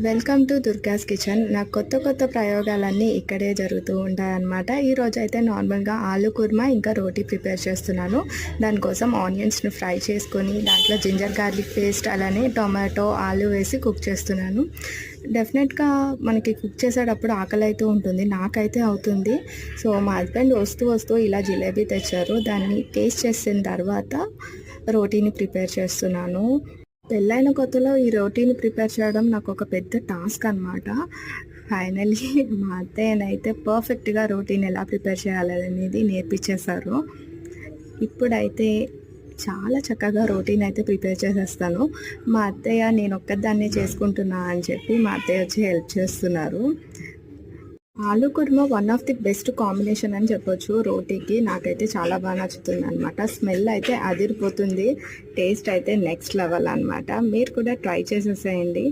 Welcome to దుర్గాస్ kitchen. నాకు కొత్త ప్రయోగాలన్నీ ఇక్కడే జరుగుతూ ఉంటాయన్నమాట. ఈరోజు అయితే నార్మల్గా ఆలు కుర్మా ఇంకా రోటీ ప్రిపేర్ చేస్తున్నాను. దానికోసం ఆనియన్స్ని ఫ్రై చేసుకొని దాంట్లో జింజర్ గార్లిక్ పేస్ట్ అలానే టొమాటో ఆలు వేసి కుక్ చేస్తున్నాను. డెఫినెట్గా మనకి కుక్ చేసేటప్పుడు ఆకలి అయితే ఉంటుంది, నాకైతే అవుతుంది. సో మా హస్బెండ్ వస్తూ ఇలా జిలేబీ తెచ్చారు. దాన్ని టేస్ట్ చేసిన తర్వాత రోటీని ప్రిపేర్ చేస్తున్నాను. పెళ్ళైన కొత్తలో ఈ రోటీని ప్రిపేర్ చేయడం నాకు ఒక పెద్ద టాస్క్ అనమాట. ఫైనల్లీ మా అత్తయ్యనైతే పర్ఫెక్ట్గా రోటీని ఎలా ప్రిపేర్ చేయాలనేది నేర్పించేశారు. ఇప్పుడైతే చాలా చక్కగా రోటీని అయితే ప్రిపేర్ చేసేస్తాను. మా అత్తయ్య నేను ఒక్కదాన్నే చేసుకుంటున్నా అని చెప్పి మా అత్తయ్య వచ్చి హెల్ప్ చేస్తున్నారు. Aloo kurma one of the best combination అని చెప్పొచ్చు రోటీకి. నాకైతే చాలా బాగా నచ్చుతుంది అనమాట. స్మెల్ అయితే అదిరిపోతుంది, టేస్ట్ అయితే నెక్స్ట్ లెవెల్ అనమాట. మీరు కూడా ట్రై చేసేసేయండి.